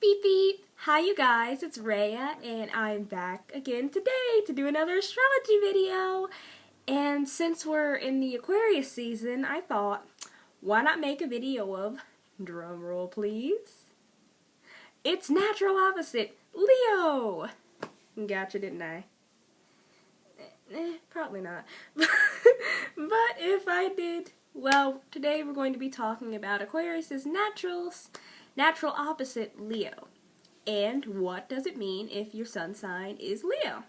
Beep beep! Hi you guys, it's Rhea, and I'm back again today to do another astrology video. And since we're in the Aquarius season, I thought, why not make a video of, drumroll please, it's natural opposite, Leo! Gotcha, didn't I? Probably not. But if I did, well, today we're going to be talking about Aquarius's natural opposite, Leo. And what does it mean if your sun sign is Leo?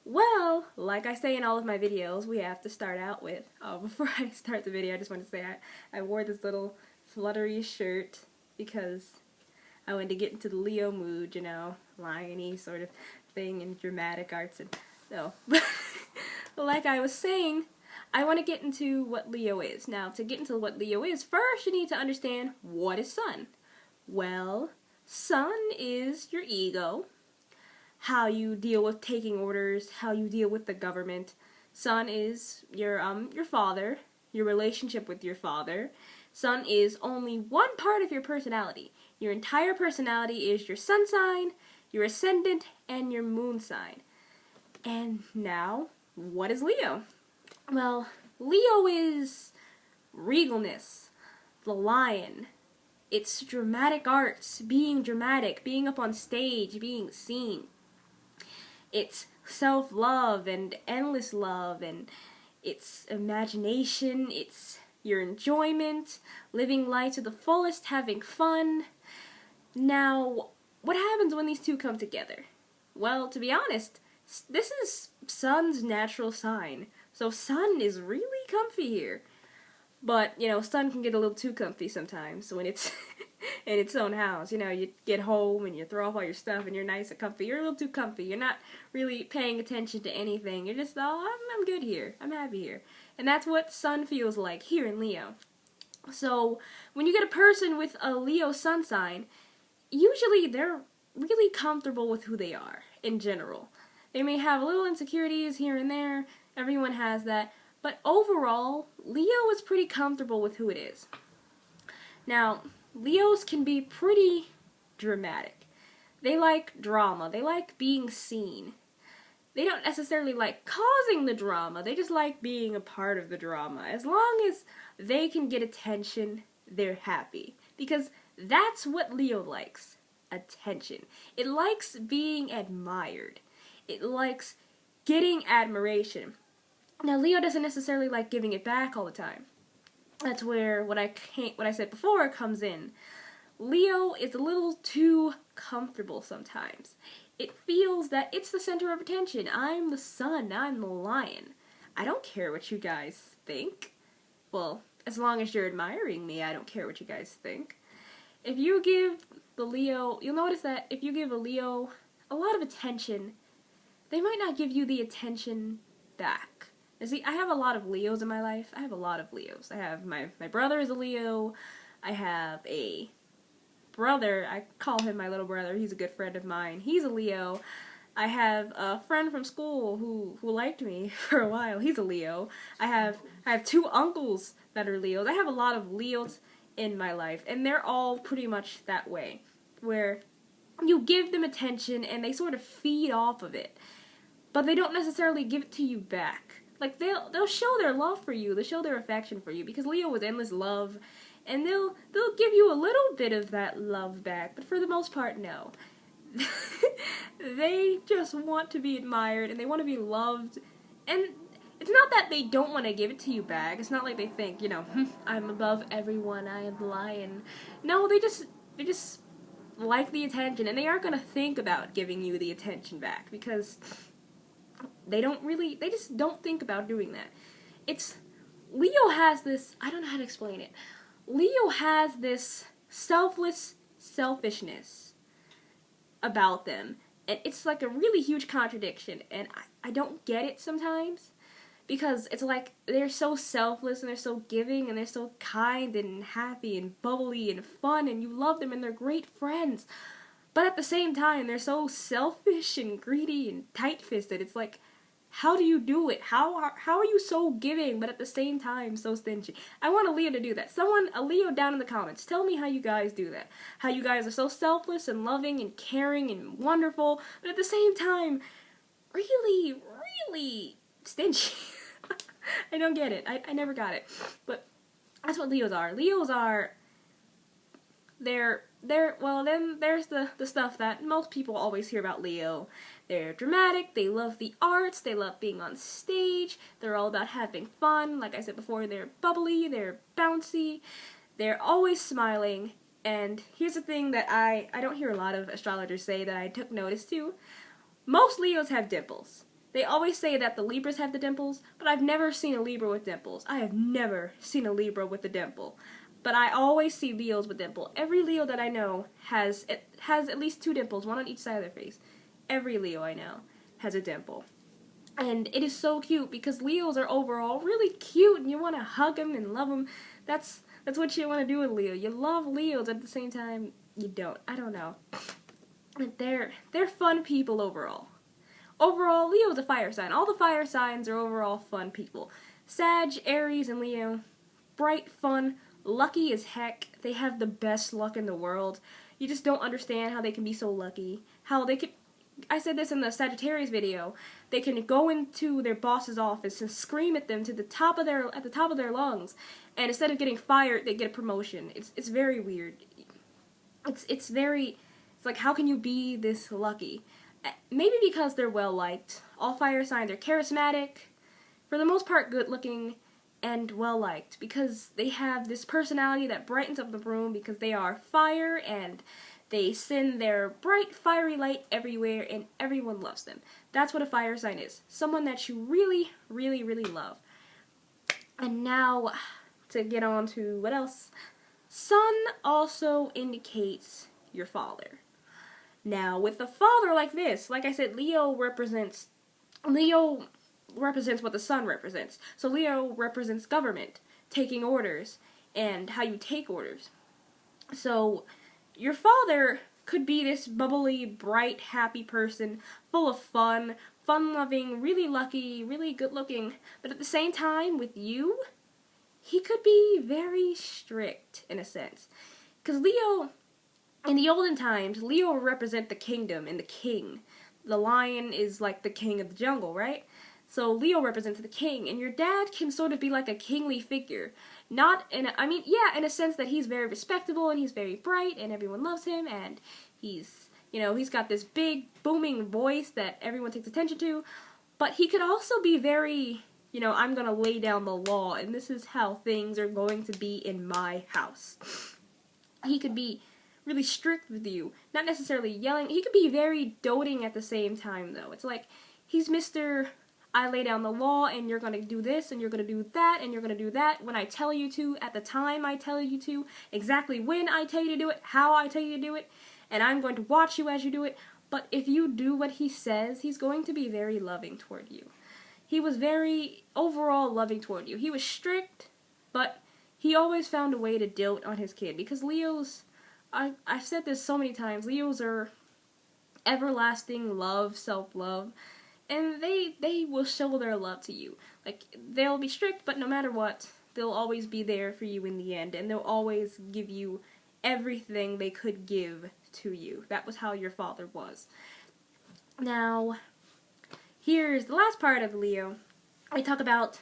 Well, like I say in all of my videos, we have to start out with, before I start the video, I just want to say I wore this little fluttery shirt because I wanted to get into the Leo mood, you know, liony sort of thing and dramatic arts and so. Like I was saying, I want to get into what Leo is. Now, to get into what Leo is, first you need to understand what is sun. Well, sun is your ego, how you deal with taking orders, how you deal with the government. Sun is your father, your relationship with your father. Sun is only one part of your personality. Your entire personality is your sun sign, your ascendant, and your moon sign. And now, what is Leo? Well, Leo is regalness, the lion. It's dramatic arts, being dramatic, being up on stage, being seen. It's self-love and endless love, and it's imagination, it's your enjoyment, living life to the fullest, having fun. Now, what happens when these two come together? Well, to be honest, this is Sun's natural sign. So Sun is really comfy here. But, you know, Sun can get a little too comfy sometimes when it's in its own house. You know, you get home and you throw off all your stuff and you're nice and comfy. You're a little too comfy. You're not really paying attention to anything. You're just, I'm good here. I'm happy here. And that's what Sun feels like here in Leo. So, when you get a person with a Leo Sun sign, usually they're really comfortable with who they are, in general. They may have little insecurities here and there. Everyone has that. But overall, Leo is pretty comfortable with who it is. Now, Leos can be pretty dramatic. They like drama. They like being seen. They don't necessarily like causing the drama. They just like being a part of the drama. As long as they can get attention, they're happy. Because that's what Leo likes. Attention. It likes being admired. It likes getting admiration. Now, Leo doesn't necessarily like giving it back all the time. That's where what I said before comes in. Leo is a little too comfortable sometimes. It feels that it's the center of attention. I'm the sun. I'm the lion. I don't care what you guys think. Well, as long as you're admiring me, I don't care what you guys think. If you give the Leo, you'll notice that if you give a Leo a lot of attention, they might not give you the attention back. Now, see, I have a lot of Leos in my life. I have a lot of Leos. I have my brother is a Leo. I have a brother. I call him my little brother. He's a good friend of mine. He's a Leo. I have a friend from school who liked me for a while. He's a Leo. I have two uncles that are Leos. I have a lot of Leos in my life, and they're all pretty much that way, where you give them attention and they sort of feed off of it, but they don't necessarily give it to you back. Like, they'll show their love for you, they'll show their affection for you, because Leo is endless love, and they'll give you a little bit of that love back, but for the most part, no. They just want to be admired, and they want to be loved, and it's not that they don't want to give it to you back. It's not like they think, you know, I'm above everyone, I am the lion. No, they just like the attention, and they aren't going to think about giving you the attention back, because they just don't think about doing that. Leo has this, I don't know how to explain it. Leo has this selfishness about them, and it's like a really huge contradiction, and I don't get it sometimes, because it's like they're so selfless, and they're so giving, and they're so kind, and happy, and bubbly, and fun, and you love them, and they're great friends. But at the same time, they're so selfish and greedy and tight-fisted. It's like, How do you do it? How are you so giving, but at the same time so stingy? I want a Leo to do that. Someone, a Leo down in the comments, tell me how you guys do that. How you guys are so selfless and loving and caring and wonderful, but at the same time, really, really stingy. I don't get it. I never got it. But that's what Leos are. Leos are, well, then there's the stuff that most people always hear about Leo. They're dramatic, they love the arts, they love being on stage, they're all about having fun. Like I said before, they're bubbly, they're bouncy, they're always smiling. And here's the thing that I don't hear a lot of astrologers say that I took notice to. Most Leos have dimples. They always say that the Libras have the dimples, but I've never seen a Libra with dimples. I have never seen a Libra with a dimple. But I always see Leos with dimple. Every Leo that I know has at least 2 dimples, one on each side of their face. Every Leo I know has a dimple. And it is so cute because Leos are overall really cute and you want to hug them and love them. That's what you want to do with Leo. You love Leos at the same time you don't. I don't know. But they're fun people overall. Overall, Leo's a fire sign. All the fire signs are overall fun people. Sag, Aries, and Leo, bright, fun, lucky as heck. They have the best luck in the world. You just don't understand how they can be so lucky. How they could, I said this in the Sagittarius video, they can go into their boss's office and scream at them at the top of their lungs, and instead of getting fired, they get a promotion. It's very weird. It's like, how can you be this lucky? Maybe because they're well liked. All fire signs are charismatic, for the most part good looking, and well liked because they have this personality that brightens up the room because they are fire and they send their bright fiery light everywhere and everyone loves them. That's what a fire sign is. Someone that you really, really, really love. And now to get on to what else. Sun also indicates your father. Now with a father like this, like I said, Leo represents what the sun represents. So Leo represents government, taking orders, and how you take orders. So your father could be this bubbly, bright, happy person, full of fun, fun-loving, really lucky, really good-looking, but at the same time, with you, he could be very strict, in a sense. Because Leo, in the olden times, Leo would represent the kingdom and the king. The lion is like the king of the jungle, right? So Leo represents the king, and your dad can sort of be like a kingly figure. Not in in a sense that he's very respectable and he's very bright and everyone loves him and he's got this big booming voice that everyone takes attention to, but he could also be very, I'm gonna lay down the law and this is how things are going to be in my house. He could be really strict with you, not necessarily yelling. He could be very doting at the same time though. It's like, he's Mr. I lay down the law, and you're going to do this, and you're going to do that, and you're going to do that when I tell you to, at the time I tell you to, exactly when I tell you to do it, how I tell you to do it, and I'm going to watch you as you do it. But if you do what he says, he's going to be very loving toward you. He was very, overall, loving toward you. He was strict, but he always found a way to dote on his kid, because Leos, I've said this so many times, Leos are everlasting love, self-love. And they will show their love to you. Like, they'll be strict, but no matter what, they'll always be there for you in the end. And they'll always give you everything they could give to you. That was how your father was. Now, here's the last part of Leo. I talk about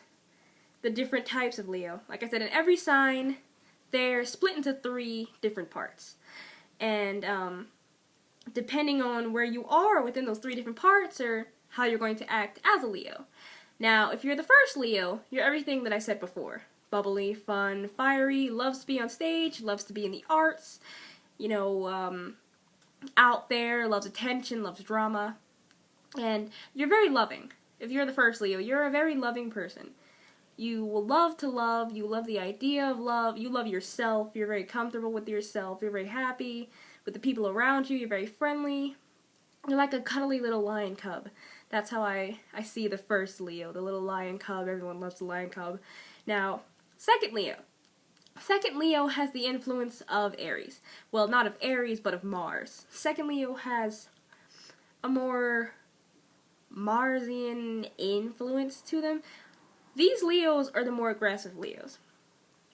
the different types of Leo. Like I said, in every sign, they're split into 3 different parts. And depending on where you are within those 3 different parts, or how you're going to act as a Leo. Now, if you're the first Leo, you're everything that I said before. Bubbly, fun, fiery, loves to be on stage, loves to be in the arts, out there, loves attention, loves drama. And you're very loving. If you're the first Leo, you're a very loving person. You will love to love, you love the idea of love, you love yourself, you're very comfortable with yourself, you're very happy with the people around you, you're very friendly. You're like a cuddly little lion cub. That's how I see the first Leo, the little lion cub. Everyone loves the lion cub. Now, second Leo. Second Leo has the influence of Aries. Well, not of Aries, but of Mars. Second Leo has a more Marsian influence to them. These Leos are the more aggressive Leos.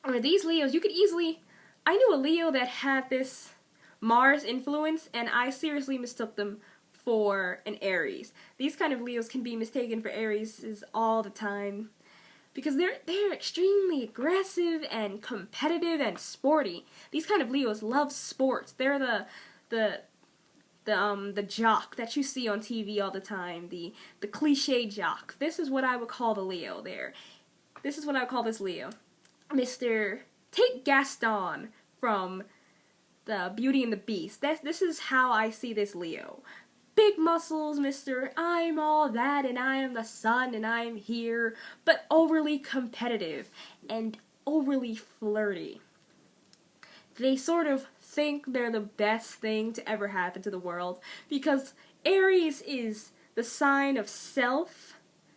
Or these Leos, you could easily... I knew a Leo that had this Mars influence, and I seriously mistook them for an Aries. These kind of Leos can be mistaken for Aries all the time. Because they're extremely aggressive and competitive and sporty. These kind of Leos love sports. They're the jock that you see on TV all the time, the cliche jock. This is what I would call the Leo there. This is what I would call this Leo. Take Gaston from the Beauty and the Beast. This is how I see this Leo. Big muscles, Mr. I'm all that, and I am the sun, and I'm here, but overly competitive and overly flirty. They sort of think they're the best thing to ever happen to the world, because Aries is the sign of self,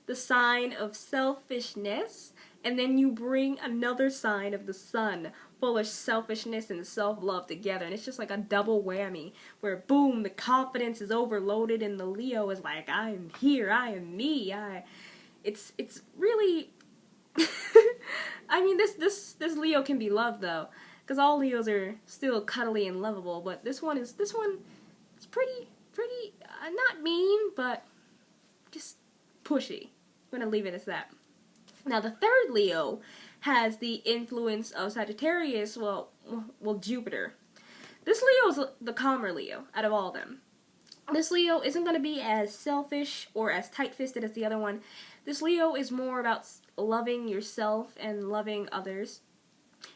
the sign of selfishness, and then you bring another sign of the sun, full of selfishness and self-love together, and it's just like a double whammy, where boom, the confidence is overloaded, and the Leo is like, I'm here, I am me, it's really, I mean, this Leo can be loved, though, because all Leos are still cuddly and lovable, but this one is pretty, not mean, but just pushy. I'm gonna leave it as that. Now, the third Leo has the influence of Sagittarius, well, Jupiter. This Leo is the calmer Leo out of all of them. This Leo isn't going to be as selfish or as tight-fisted as the other one. This Leo is more about loving yourself and loving others,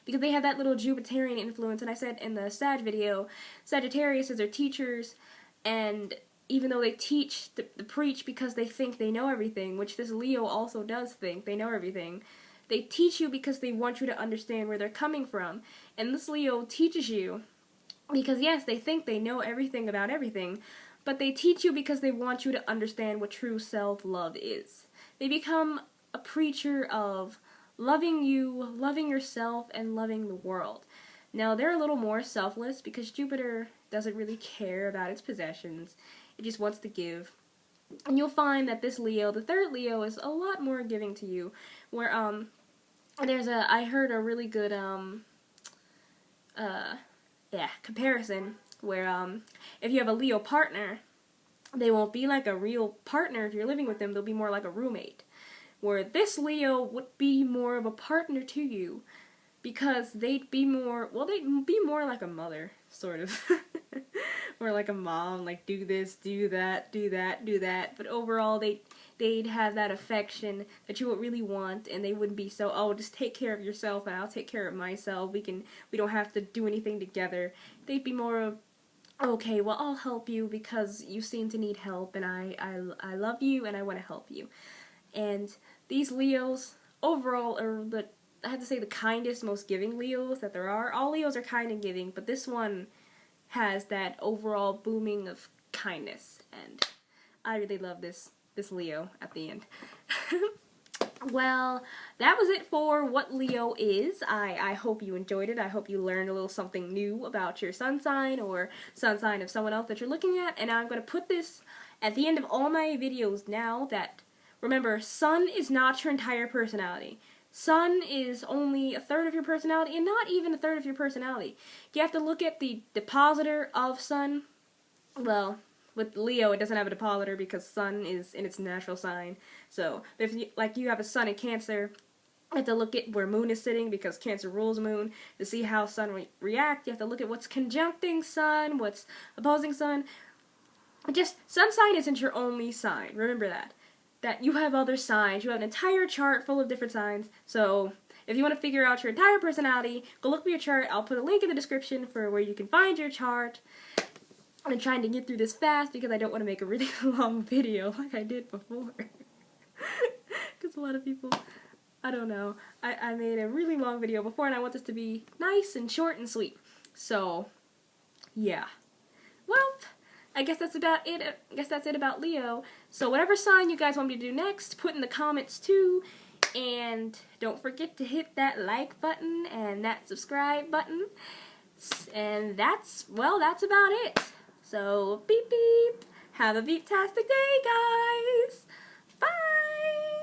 because they have that little Jupiterian influence, and I said in the Sag video, Sagittarius is their teachers, and even though they teach, the preach because they think they know everything, which this Leo also does think they know everything, they teach you because they want you to understand where they're coming from. And this Leo teaches you because, yes, they think they know everything about everything, but they teach you because they want you to understand what true self-love is. They become a preacher of loving you, loving yourself, and loving the world. Now, they're a little more selfless because Jupiter doesn't really care about its possessions. It just wants to give. And you'll find that this Leo, the third Leo, is a lot more giving to you. Where, I heard a really good, comparison where, if you have a Leo partner, they won't be like a real partner if you're living with them, they'll be more like a roommate. Where this Leo would be more of a partner to you, because they'd be more like a mother, sort of. Or like a mom, like do this, do that, do that, do that. But overall, they'd have that affection that you would really want, and they wouldn't be so, oh, just take care of yourself and I'll take care of myself. We don't have to do anything together. They'd be more of, okay, well, I'll help you because you seem to need help, and I love you and I want to help you. And these Leos overall are I have to say the kindest, most giving Leos that there are. All Leos are kind and giving, but this one has that overall booming of kindness, and I really love this Leo at the end. Well, that was it for what Leo is. I hope you enjoyed it. I hope you learned a little something new about your sun sign or sun sign of someone else that you're looking at, and I'm going to put this at the end of all my videos now that, remember, sun is not your entire personality. Sun is only a third of your personality, and not even a third of your personality. You have to look at the depositor of sun. Well, with Leo, it doesn't have a depositor because sun is in its natural sign. So, if you have a sun in Cancer, you have to look at where moon is sitting because Cancer rules moon. To see how sun react, you have to look at what's conjuncting sun, what's opposing sun. Sun sign isn't your only sign. Remember that. That you have other signs. You have an entire chart full of different signs. So, if you want to figure out your entire personality, go look for your chart. I'll put a link in the description for where you can find your chart. I'm trying to get through this fast because I don't want to make a really long video like I did before. Because a lot of people, I don't know. I made a really long video before, and I want this to be nice and short and sweet. So, yeah. Well, I guess that's about it. I guess that's it about Leo. So whatever sign you guys want me to do next, put in the comments too. And don't forget to hit that like button and that subscribe button. And that's about it. So beep beep. Have a beep-tastic day, guys! Bye!